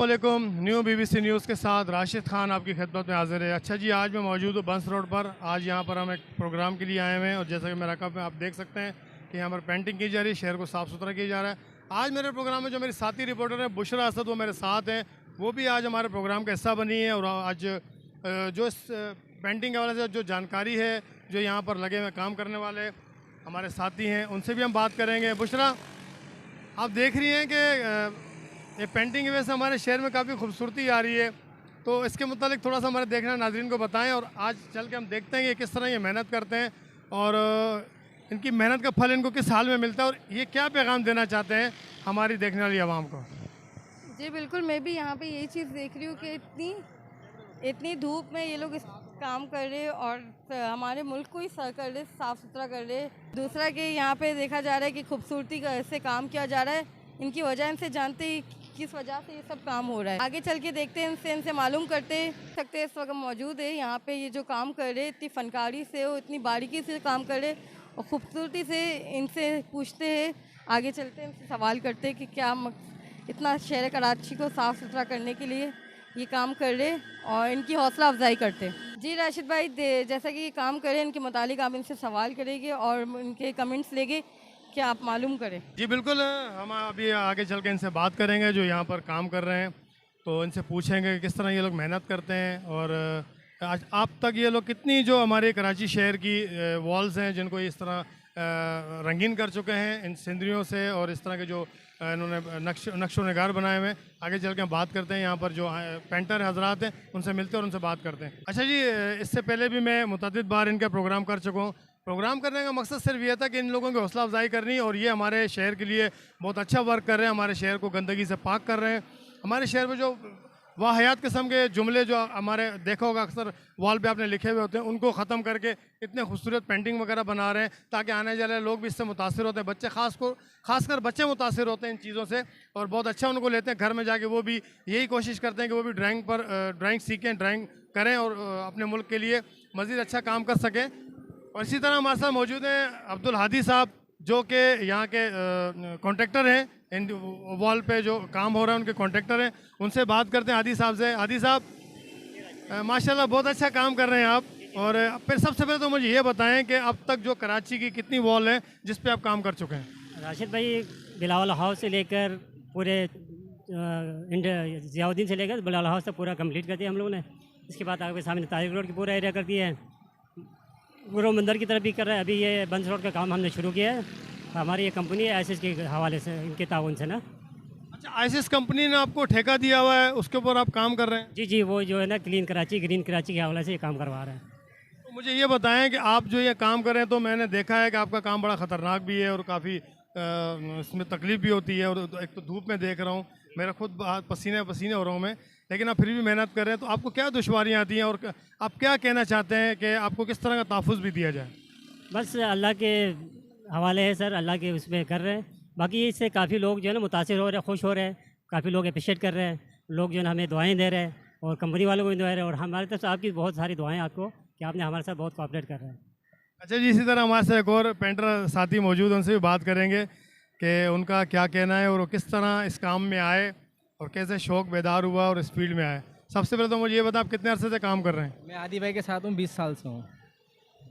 अस्सलामुअलैकुम। New BBC news के साथ राशिद खान आपकी खिदमत में हाजिर है। अच्छा जी, आज मैं मौजूद हूँ बंस रोड पर। आज यहाँ पर हम एक प्रोग्राम के लिए आए हुए हैं और जैसा कि मेरा कप में आप देख सकते हैं कि यहाँ पर पेंटिंग की जा रही है, शहर को साफ़ सुथरा किया जा रहा है। आज मेरे प्रोग्राम में जो मेरी साथी रिपोर्टर है बुशरा असद, वो मेरे साथ हैं। वो भी आज हमारे प्रोग्राम का हिस्सा बनी है और आज जो इस पेंटिंग के हवाले से जो जानकारी है, जो यहाँ पर लगे हुए काम करने वाले हमारे साथी हैं, उनसे भी हम बात करेंगे। बुशरा, आप देख रही हैं कि ये पेंटिंग की वजह से हमारे शहर में काफ़ी खूबसूरती आ रही है, तो इसके मुतालिक थोड़ा सा हमारे देखने नाज़रीन को बताएं और आज चल के हम देखते हैं कि किस तरह ये मेहनत करते हैं और इनकी मेहनत का फल इनको किस हाल में मिलता है और ये क्या पैगाम देना चाहते हैं हमारी देखने वाली आवाम को। जी बिल्कुल, मैं भी यहाँ पे यही चीज़ देख रही हूँ कि इतनी धूप में ये लोग इस काम कर रहे हैं और हमारे मुल्क को ही कर रहे, साफ़ सुथरा कर रहे। दूसरा कि यहाँ पे देखा जा रहा है कि खूबसूरती का ऐसे काम किया जा रहा है। इनकी वजह इनसे जानते ही किस वजह से ये सब काम हो रहा है। आगे चल के देखते हैं, इनसे मालूम करते सकते। इस वक्त मौजूद है यहाँ पे, ये जो काम कर रहे इतनी फनकारी से हो, इतनी बारीकी से काम कर रहे और ख़ूबसूरती से। इनसे पूछते हैं, आगे चलते हैं, इनसे सवाल करते हैं कि क्या इतना शहर कराची को साफ़ सुथरा करने के लिए ये काम कर रहे और इनकी हौसला अफजाई करते। जी राशिद भाई, जैसा कि ये काम करें इनके मुतालिक आप इनसे सवाल करेंगे और इनके कमेंट्स लेंगे, क्या आप मालूम करें। जी बिल्कुल, हम अभी आगे चल के इनसे बात करेंगे जो यहाँ पर काम कर रहे हैं, तो इनसे पूछेंगे कि किस तरह ये लोग मेहनत करते हैं और आज आप तक ये लोग कितनी जो हमारे कराची शहर की वॉल्स हैं जिनको इस तरह रंगीन कर चुके हैं इन सिंदरियों से और इस तरह के जो इन्होंने नक्शो नगार बनाए हुए हैं। आगे चल के हम बात करते हैं, यहाँ पर जो पेंटर हजरात हैं उनसे मिलते हैं और उनसे बात करते हैं। अच्छा जी, इससे पहले भी मैं मुतअद्दिद बार इनका प्रोग्राम कर चुका हूँ। प्रोग्राम करने का मकसद सिर्फ ये था कि इन लोगों की हौसला अफजाई करनी और ये हमारे शहर के लिए बहुत अच्छा वर्क कर रहे हैं, हमारे शहर को गंदगी से पाक कर रहे हैं। हमारे शहर में जो वाहियात किस्म के जुमले जो हमारे देखा होगा अक्सर वॉल पे आपने लिखे हुए होते हैं, उनको ख़त्म करके इतने खूबसूरत पेंटिंग वगैरह बना रहे हैं ताकि आने जाने लोग भी इससे मुतासिर होते हैं। बच्चे खासकर बच्चे मुतासिर होते हैं इन चीज़ों से और बहुत अच्छा उनको लेते हैं। घर में जाके वो भी यही कोशिश करते हैं कि वो भी ड्राइंग सीखें, ड्राइंग करें और अपने मुल्क के लिए मज़ीद अच्छा काम कर सकें। और इसी तरह हमारे साथ मौजूद हैं अब्दुल हादी साहब, जो कि यहाँ के कॉन्ट्रैक्टर हैं, इन वॉल पे जो काम हो रहा है उनके कॉन्ट्रैक्टर हैं। उनसे बात करते हैं हादी साहब से। हादी साहब, माशाल्लाह बहुत अच्छा काम कर रहे हैं आप। और फिर सबसे पहले तो मुझे ये बताएं कि अब तक जो कराची की कितनी वॉल है जिस पे आप काम कर चुके हैं। राशिद भाई, बिलावल हाउस से लेकर पूरे ज़ियाउद्दीन से लेकर बिलावल हाउस तक पूरा कंप्लीट कर दिया हम लोगों ने। इसके बाद आगे सामने तारिक रोड की पूरा एरिया कर दिया है, गुरु मंदिर की तरफ भी कर रहा है। अभी ये बंस रोड का काम हमने शुरू किया है, हमारी ये कंपनी है आईसिस के हवाले से, इनके ताउन से ना। अच्छा, आईसिस कंपनी ने आपको ठेका दिया हुआ है, उसके ऊपर आप काम कर रहे हैं? जी जी, वो जो है ना क्लीन कराची, ग्रीन कराची के हवाले से ये काम करवा रहा है। तो मुझे ये बताएं कि आप जो ये काम कर रहे हैं, तो मैंने देखा है कि आपका काम बड़ा ख़तरनाक भी है और काफ़ी इसमें तकलीफ़ भी होती है और एक तो धूप में देख रहा हूँ, मेरा खुद पसीने पसीने हो रहा हूँ मैं, लेकिन आप फिर भी मेहनत कर रहे हैं। तो आपको क्या दुश्वारियाँ आती हैं और आप क्या कहना चाहते हैं कि आपको किस तरह का तहफ़्फ़ुज़ भी दिया जाए? बस अल्लाह के हवाले है सर, अल्लाह के उसमें कर रहे हैं। बाकी इससे काफ़ी लोग जो है ना मुतासिर हो रहे हैं, खुश हो रहे हैं, काफ़ी लोग अप्रिशिएट कर रहे हैं, लोग जो है ना हमें दुआएं दे रहे हैं और कंपनी वालों को भी दे रहे हैं और हमारी तरफ से आपकी बहुत सारी दुआएं आपको कि आपने हमारे साथ बहुत कोऑपरेट कर रहे हैं। अच्छा जी, इसी तरह हमारे साथ एक और पेंटर साथी मौजूद, उनसे भी बात करेंगे कि उनका क्या कहना है और वो किस तरह इस काम में आए और कैसे शौक़ बेदार हुआ और इस फील्ड में आए। सबसे पहले तो मुझे ये बता, आप कितने अरसे से काम कर रहे हैं? मैं आदि भाई के साथ हूँ, 20 साल से हूँ।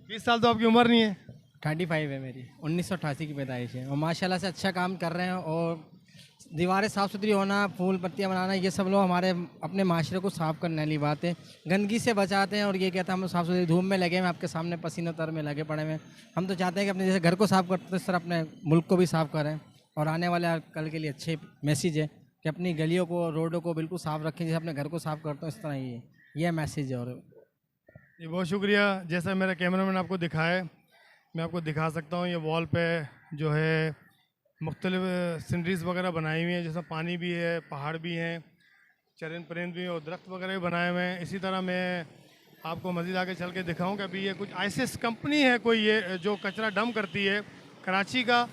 20 साल तो आपकी उम्र नहीं है? 35 है मेरी, 1988 की पैदाइश है। और माशाल्लाह से अच्छा काम कर रहे हैं और दीवारें साफ़ सुथरी होना, फूल पत्तियाँ बनाना, ये सब लोग हमारे अपने माशरे को साफ़ करने वाली बात है। गंदगी से बचाते हैं और ये कहते हैं हम लोग साफ़ सुथरी धूप में लगे हैं, आपके सामने पसीने तर में लगे पड़े हैं। हम तो चाहते हैं कि अपने जैसे घर को साफ़ करते हैं इस तरह अपने मुल्क को भी साफ़ करें और आने वाले कल के लिए अच्छे मैसेज है कि अपनी गलियों को, रोडों को बिल्कुल साफ़ रखें, जैसे अपने घर को साफ़ करते हैं इस तरह ही ये मैसेज है। और जी बहुत शुक्रिया। जैसा मेरा कैमरामैन आपको दिखाए, मैं आपको दिखा सकता हूँ, ये वॉल पे जो है मुख्तलिफ सीनरीज़ वगैरह बनाई हुई हैं, जैसा पानी भी है, पहाड़ भी हैं, चरिंद परिंद भी और दरख्त वगैरह भी बनाए हुए हैं। इसी तरह मैं आपको मज़ीद आगे चल के दिखाऊँ कि अभी ये कुछ आईसिस कंपनी है कोई, ये जो कचरा डंप करती है कराची का,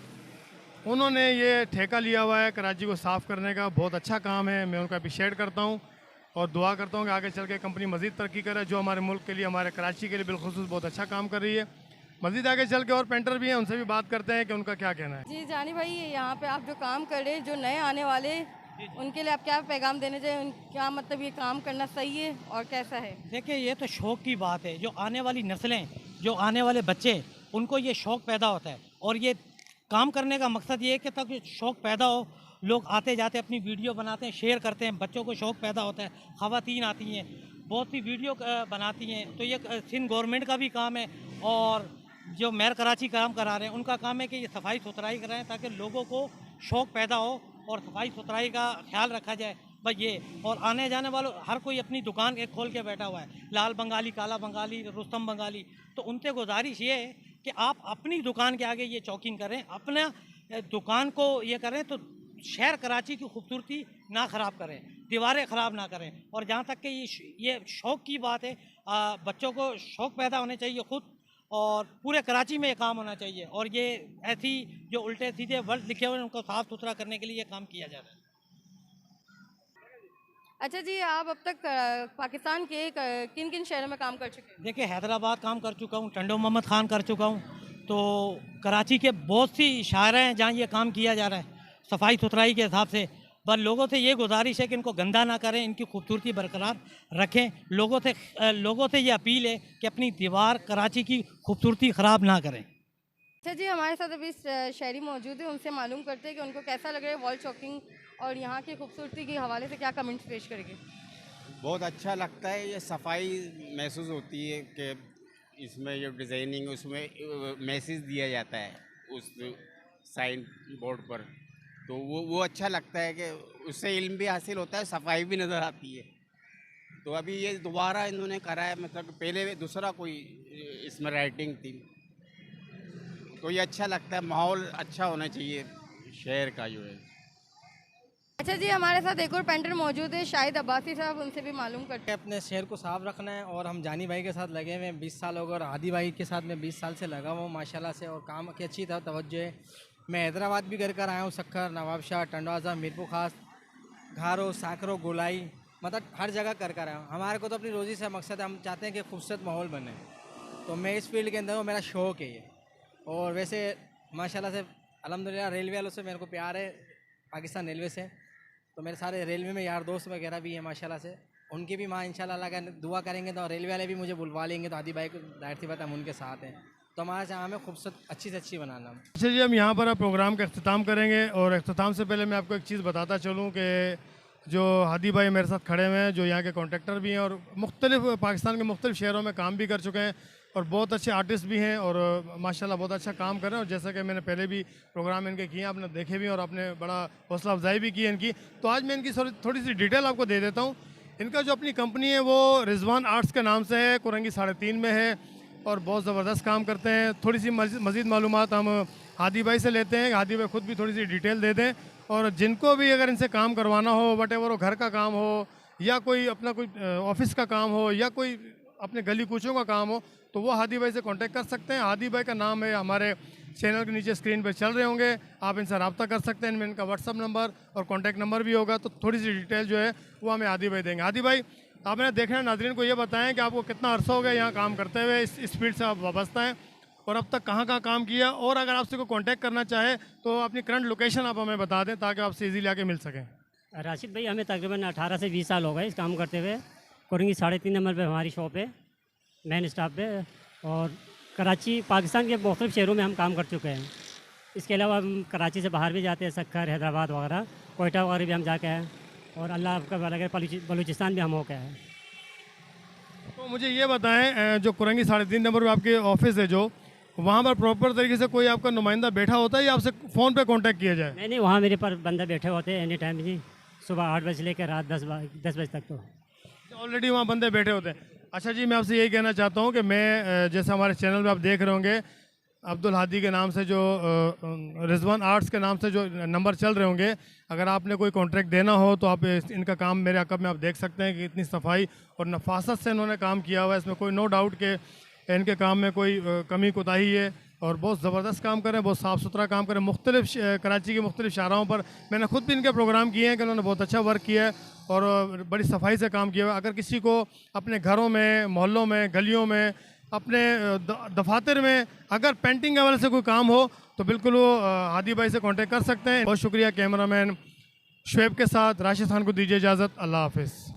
उन्होंने ये ठेका लिया हुआ है कराची को साफ़ करने का। बहुत अच्छा काम है, मैं उनका अप्रिशिएट करता हूँ और दुआ करता हूँ कि आगे चल के कंपनी मज़ीद तरक्की करे, जो हमारे मुल्क के लिए, हमारे कराची के लिए बिलखुसूस बहुत अच्छा काम कर रही है। मज़ीद आगे चल के और पेंटर भी हैं, उनसे भी बात करते हैं कि उनका क्या कहना है। जी जानी भाई, यहाँ पे आप जो काम कर रहे हैं, जो नए आने वाले उनके लिए आप क्या पैगाम देने चाहिए, क्या मतलब ये काम करना सही है और कैसा है? देखिए, ये तो शौक़ की बात है। जो आने वाली नस्लें, जो आने वाले बच्चे, उनको ये शौक़ पैदा होता है और ये काम करने का मकसद ये है कि ताकि शौक़ पैदा हो, लोग आते जाते अपनी वीडियो बनाते हैं, शेयर करते हैं, बच्चों को शौक़ पैदा होता है। ख़वातीन आती हैं, बहुत सी वीडियो बनाती हैं, तो ये सिंध गवर्नमेंट का भी काम है और जो मेयर कराची काम करा रहे हैं उनका काम है कि ये सफाई सुथराई कराएं ताकि लोगों को शौक़ पैदा हो और सफाई सुथराई का ख्याल रखा जाए। बस ये, और आने जाने वालों हर कोई अपनी दुकान एक खोल के बैठा हुआ है, लाल बंगाली, काला बंगाली, रुस्तम बंगाली, तो उनसे गुजारिश ये है कि आप अपनी दुकान के आगे ये चौकिंग करें, अपना दुकान को ये करें तो शहर कराची की खूबसूरती ना ख़राब करें, दीवारें ख़राब ना करें। और जहाँ तक कि ये शौक़ की बात है, बच्चों को शौक़ पैदा होने चाहिए खुद, और पूरे कराची में ये काम होना चाहिए। और ये ऐसी जो उल्टे सीधे वर्ड लिखे हुए हैं उनको साफ़ सुथरा करने के लिए ये काम किया जा रहा है। अच्छा जी, आप अब तक पाकिस्तान के किन किन शहरों में काम कर चुके हैं? देखिए, हैदराबाद काम कर चुका हूँ, टंडो मोहम्मद खान कर चुका हूँ, तो कराची के बहुत सी शहर हैं जहाँ ये काम किया जा रहा है सफाई सुथराई के हिसाब से। पर लोगों से ये गुजारिश है कि इनको गंदा ना करें, इनकी खूबसूरती बरकरार रखें। लोगों से ये अपील है कि अपनी दीवार कराची की खूबसूरती ख़राब ना करें। अच्छा जी, हमारे साथ अभी शहरी मौजूद है, उनसे मालूम करते हैं कि उनको कैसा लग रहा है वॉल चॉकिंग और यहाँ की खूबसूरती के हवाले से क्या कमेंट्स पेश करेंगे। बहुत अच्छा लगता है, ये सफाई महसूस होती है कि इसमें जो डिज़ाइनिंग उसमें मैसेज दिया जाता है उस साइन बोर्ड पर, तो वो अच्छा लगता है कि उससे इल्म भी हासिल होता है, सफाई भी नज़र आती है। तो अभी ये दोबारा इन्होंने करा है, मतलब पहले दूसरा कोई इसमें राइटिंग थी, तो ये अच्छा लगता है। माहौल अच्छा होना चाहिए शहर का जो है। अच्छा जी, हमारे साथ एक और पेंटर मौजूद है, शाहिद अब्बासी साहब, उनसे भी मालूम करते हैं। अपने शहर को साफ़ रखना है और हम जानी भाई के साथ लगे हुए हैं 20 साल हो गए और हादी भाई के साथ मैं 20 साल से लगा हुआ हूँ माशाल्लाह से, और काम की अच्छी तरह तवज्जो है। मैं हैदराबाद भी कर आया हूँ, सक्खर, नवाबशाह, टंडवाजा, मीरपुर खास, घारो, साकरो, गोलाई, मतलब हर जगह कर आया हूँ। हमारे को तो अपनी रोज़ी से मकसद है, हम चाहते हैं कि खूबसूरत माहौल बने, तो मैं इस फील्ड के अंदर हूँ, मेरा शौक़ है ये। और वैसे माशाल्लाह से अल्हम्दुलिल्लाह रेलवे वालों से मेरे को प्यार है, पाकिस्तान रेलवे से, तो मेरे सारे रेलवे में यार दोस्त वगैरह भी हैं माशाल्लाह से, उनकी भी माँ इंशाल्लाह अल्लाह का दुआ करेंगे तो रेलवे वाले भी मुझे बुलवा लेंगे, तो हादी भाई को जाहिर सी बात हम उनके साथ हैं, तो हमारा काम है खूबसूरत अच्छी से अच्छी बनाना। अच्छा जी, हम यहाँ पर अब प्रोग्राम का अख्ताम करेंगे और अख्ताम से पहले मैं आपको एक चीज़ बताता चलूँ कि जो हादी भाई मेरे साथ खड़े हुए हैं, जो यहाँ के कॉन्ट्रैक्टर भी हैं और मुख्तलिफ पाकिस्तान के मुख्तलिफ शहरों में काम भी कर चुके हैं और बहुत अच्छे आर्टिस्ट भी हैं और माशाल्लाह बहुत अच्छा काम कर रहे हैं। और जैसा कि मैंने पहले भी प्रोग्राम इनके किए, आपने देखे भी और आपने बड़ा हौसला अफजाई भी की है इनकी, तो आज मैं इनकी थोड़ी सी डिटेल आपको दे देता हूँ। इनका जो अपनी कंपनी है वो रिजवान आर्ट्स के नाम से है, कुरंगी 3.5 में है और बहुत ज़बरदस्त काम करते हैं। थोड़ी सी मज़ीद मालूमात हम हादी भाई से लेते हैं, हादी भाई ख़ुद भी थोड़ी सी डिटेल दे दें, और जिनको भी अगर इनसे काम करवाना हो, वटेवर वो घर का काम हो या कोई अपना कोई ऑफिस का काम हो या कोई अपने गली कूचों का काम हो, तो वो हादी भाई से कांटेक्ट कर सकते हैं। हादी भाई का नाम है, हमारे चैनल के नीचे स्क्रीन पे चल रहे होंगे, आप इनसे रब्ता कर सकते हैं। इनमें इनका व्हाट्सअप नंबर और कॉन्टैक्ट नंबर भी होगा, तो थोड़ी सी डिटेल जो है वो हमें हादी भाई देंगे। हादी भाई, आपने देखना नाज़रीन को ये बताएं कि आपको कितना अरसा हो गया यहाँ काम करते हुए, इस फील्ड से आप वाबस्ता हैं और अब तक कहाँ कहाँ काम किया, और अगर आपसे कोई कांटेक्ट करना चाहे तो अपनी करंट लोकेशन आप हमें बता दें ताकि आपसे ईजीली आके मिल सकें। राशिद भाई, हमें तकरीबन 18 से 20 साल हो गए इस काम करते हुए। कुरंगी 3.5 नंबर पे हमारी शॉप है, मेन स्टाफ पे, और कराची पाकिस्तान के मुख्तलिफ शहरों में हम काम कर चुके हैं। इसके अलावा हम कराची से बाहर भी जाते हैं, सक्खर, हैदराबाद वगैरह, कोयटा वगैरह भी हम जाके हैं, और अल्लाह का लगे बलूचिस्तान भी हम होके हैं। तो मुझे ये बताएं, जो कुरंगी 3.5 नंबर पर आपके ऑफिस है, जो वहाँ पर प्रॉपर तरीके से कोई आपका नुमाइंदा बैठा होता है या आपसे फ़ोन पे कांटेक्ट किया जाए? नहीं, वहाँ मेरे पर बंदा बैठे होते हैं एनी टाइम जी, सुबह 8 बजे लेकर रात 10 बजे तक। तो ऑलरेडी वहाँ बंदे बैठे होते हैं। अच्छा जी, मैं आपसे यही कहना चाहता हूँ कि मैं जैसे हमारे चैनल पे आप देख रहे होंगे, अब्दुल हादी के नाम से जो रिजवान आर्ट्स के नाम से जो नंबर चल रहे होंगे, अगर आपने कोई कॉन्ट्रैक्ट देना हो तो आप इनका काम मेरे अकब में आप देख सकते हैं कि इतनी सफाई और नफासत से इन्होंने काम किया हुआ है। इसमें कोई नो डाउट के इनके काम में कोई कमी कोताही है और बहुत ज़बरदस्त काम करें, बहुत साफ़ सुथरा काम करें। मुख्तलिफ कराची के मुख्तलिफ शाहराओं पर मैंने खुद भी इनके प्रोग्राम किए हैं कि उन्होंने बहुत अच्छा वर्क किया है और बड़ी सफाई से काम किया हुआ है। अगर किसी को अपने घरों में, मोहल्लों में, गलियों में, अपने दफातर में अगर पेंटिंग के हवाले से कोई काम हो तो बिल्कुल वो हादी भाई से कांटेक्ट कर सकते हैं। बहुत शुक्रिया कैमरामैन शुएब के साथ राशिद खान को दीजिए इजाज़त। अल्लाह हाफिज़।